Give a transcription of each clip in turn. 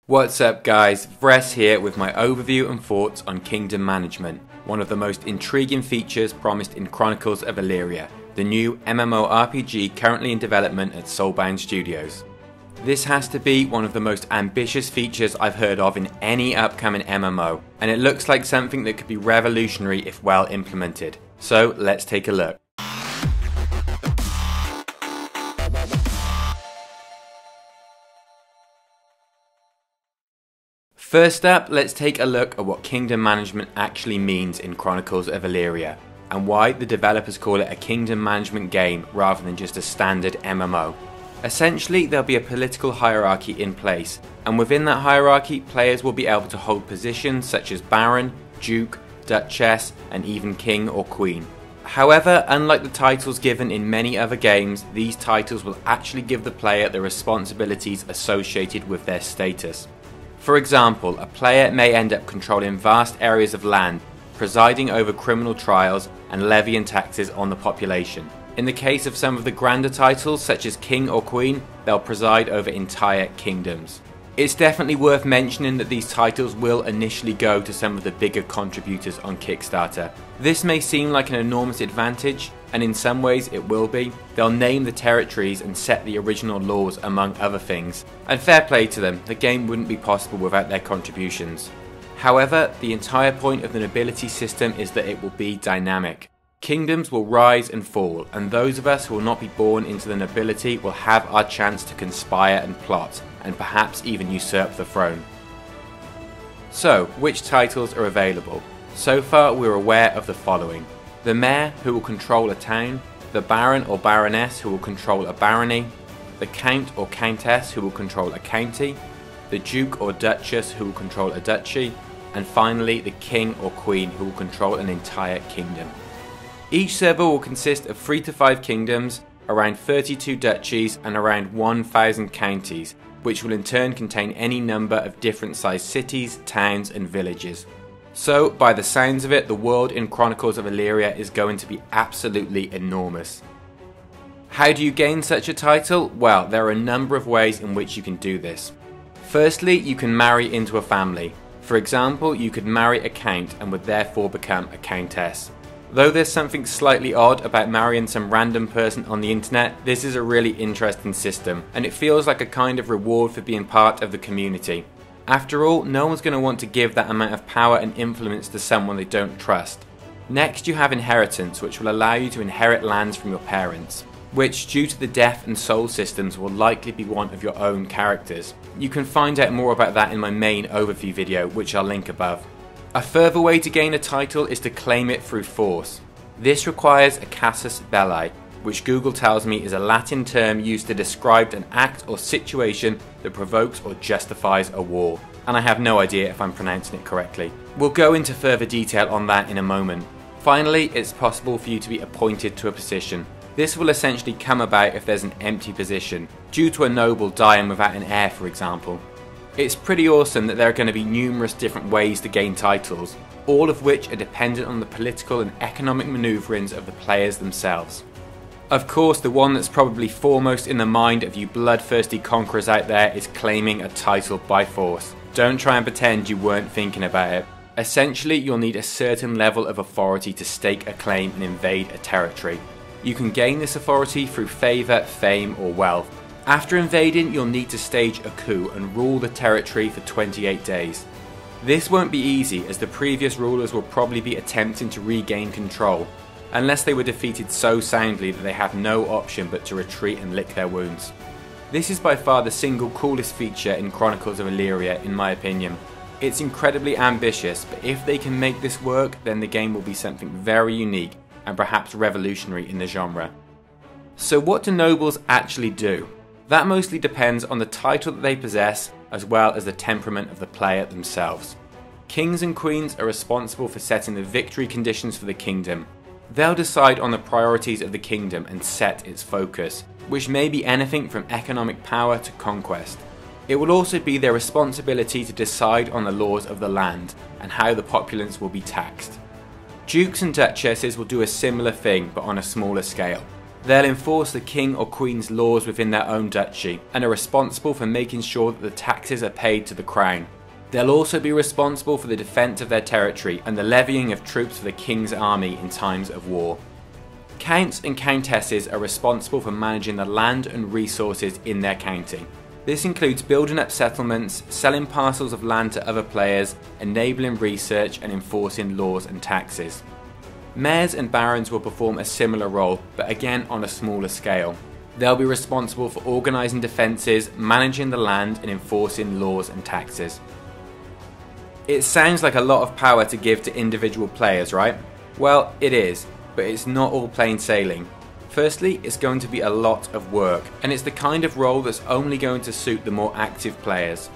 What's up guys, Vress here with my overview and thoughts on kingdom management, one of the most intriguing features promised in Chronicles of Elyria, the new MMORPG currently in development at Soulbound Studios. This has to be one of the most ambitious features I've heard of in any upcoming MMO, and it looks like something that could be revolutionary if well implemented. So let's take a look. First up, let's take a look at what kingdom management actually means in Chronicles of Elyria, and why the developers call it a kingdom management game rather than just a standard MMO. Essentially, there'll be a political hierarchy in place, and within that hierarchy, players will be able to hold positions such as Baron, Duke, Duchess, and even King or Queen. However, unlike the titles given in many other games, these titles will actually give the player the responsibilities associated with their status. For example, a player may end up controlling vast areas of land, presiding over criminal trials and levying taxes on the population. In the case of some of the grander titles such as King or Queen, they'll preside over entire kingdoms. It's definitely worth mentioning that these titles will initially go to some of the bigger contributors on Kickstarter. This may seem like an enormous advantage, and in some ways it will be. They'll name the territories and set the original laws among other things, and fair play to them, the game wouldn't be possible without their contributions. However, the entire point of the nobility system is that it will be dynamic. Kingdoms will rise and fall, and those of us who will not be born into the nobility will have our chance to conspire and plot, and perhaps even usurp the throne. So, which titles are available? So far we're aware of the following: the Mayor, who will control a town; the Baron or Baroness, who will control a barony; the Count or Countess, who will control a county; the Duke or Duchess, who will control a duchy; and finally the King or Queen, who will control an entire kingdom. Each server will consist of 3 to 5 kingdoms, around 32 duchies and around 1,000 counties, which will in turn contain any number of different sized cities, towns and villages. So, by the sounds of it, the world in Chronicles of Elyria is going to be absolutely enormous. How do you gain such a title? Well, there are a number of ways in which you can do this. Firstly, you can marry into a family. For example, you could marry a count and would therefore become a countess. Though there's something slightly odd about marrying some random person on the internet, this is a really interesting system, and it feels like a kind of reward for being part of the community. After all, no one's going to want to give that amount of power and influence to someone they don't trust. Next, you have inheritance, which will allow you to inherit lands from your parents, which due to the death and soul systems will likely be one of your own characters. You can find out more about that in my main overview video, which I'll link above. A further way to gain a title is to claim it through force. This requires a casus belli, which Google tells me is a Latin term used to describe an act or situation that provokes or justifies a war. And I have no idea if I'm pronouncing it correctly. We'll go into further detail on that in a moment. Finally, it's possible for you to be appointed to a position. This will essentially come about if there's an empty position, due to a noble dying without an heir, for example. It's pretty awesome that there are going to be numerous different ways to gain titles, all of which are dependent on the political and economic maneuverings of the players themselves. Of course, the one that's probably foremost in the mind of you bloodthirsty conquerors out there is claiming a title by force. Don't try and pretend you weren't thinking about it. Essentially, you'll need a certain level of authority to stake a claim and invade a territory. You can gain this authority through favour, fame or wealth. After invading, you'll need to stage a coup and rule the territory for 28 days. This won't be easy, as the previous rulers will probably be attempting to regain control, unless they were defeated so soundly that they have no option but to retreat and lick their wounds. This is by far the single coolest feature in Chronicles of Elyria, in my opinion. It's incredibly ambitious, but if they can make this work, then the game will be something very unique and perhaps revolutionary in the genre. So what do nobles actually do? That mostly depends on the title that they possess, as well as the temperament of the player themselves. Kings and queens are responsible for setting the victory conditions for the kingdom. They'll decide on the priorities of the kingdom and set its focus, which may be anything from economic power to conquest. It will also be their responsibility to decide on the laws of the land and how the populace will be taxed. Dukes and duchesses will do a similar thing, but on a smaller scale. They'll enforce the king or queen's laws within their own duchy and are responsible for making sure that the taxes are paid to the crown. They'll also be responsible for the defence of their territory and the levying of troops for the king's army in times of war. Counts and countesses are responsible for managing the land and resources in their county. This includes building up settlements, selling parcels of land to other players, enabling research and enforcing laws and taxes. Mayors and barons will perform a similar role, but again on a smaller scale. They'll be responsible for organising defences, managing the land and enforcing laws and taxes. It sounds like a lot of power to give to individual players, right? Well, it is, but it's not all plain sailing. Firstly, it's going to be a lot of work, and it's the kind of role that's only going to suit the more active players.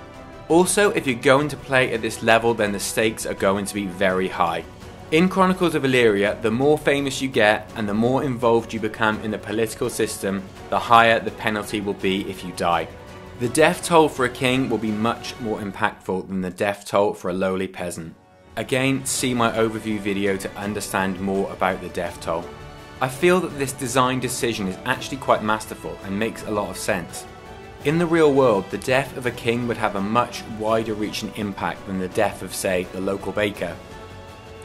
Also, if you're going to play at this level, then the stakes are going to be very high. In Chronicles of Elyria, the more famous you get and the more involved you become in the political system, the higher the penalty will be if you die. The death toll for a king will be much more impactful than the death toll for a lowly peasant. Again, see my overview video to understand more about the death toll. I feel that this design decision is actually quite masterful and makes a lot of sense. In the real world, the death of a king would have a much wider reaching impact than the death of, say, the local baker.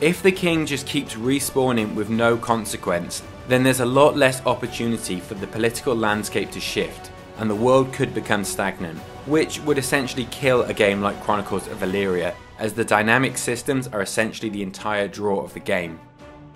If the king just keeps respawning with no consequence, then there's a lot less opportunity for the political landscape to shift, and the world could become stagnant, which would essentially kill a game like Chronicles of Elyria, as the dynamic systems are essentially the entire draw of the game.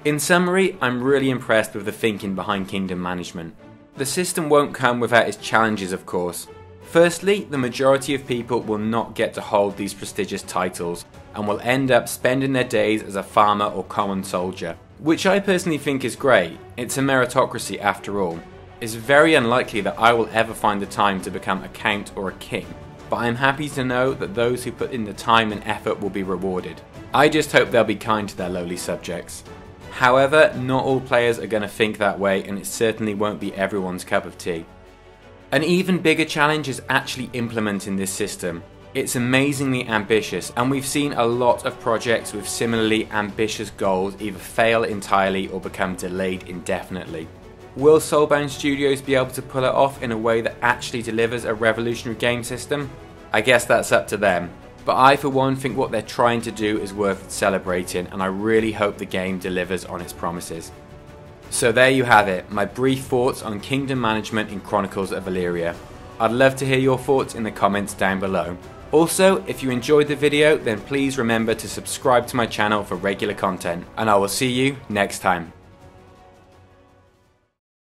In summary, I'm really impressed with the thinking behind kingdom management. The system won't come without its challenges, of course. Firstly, the majority of people will not get to hold these prestigious titles and will end up spending their days as a farmer or common soldier, which I personally think is great. It's a meritocracy after all. It's very unlikely that I will ever find the time to become a count or a king, but I'm happy to know that those who put in the time and effort will be rewarded. I just hope they'll be kind to their lowly subjects. However, not all players are going to think that way, and it certainly won't be everyone's cup of tea. An even bigger challenge is actually implementing this system. It's amazingly ambitious, and we've seen a lot of projects with similarly ambitious goals either fail entirely or become delayed indefinitely. Will Soulbound Studios be able to pull it off in a way that actually delivers a revolutionary game system? I guess that's up to them. But I for one think what they're trying to do is worth celebrating, and I really hope the game delivers on its promises. So there you have it, my brief thoughts on kingdom management in Chronicles of Elyria. I'd love to hear your thoughts in the comments down below. Also, if you enjoyed the video, then please remember to subscribe to my channel for regular content, and I will see you next time.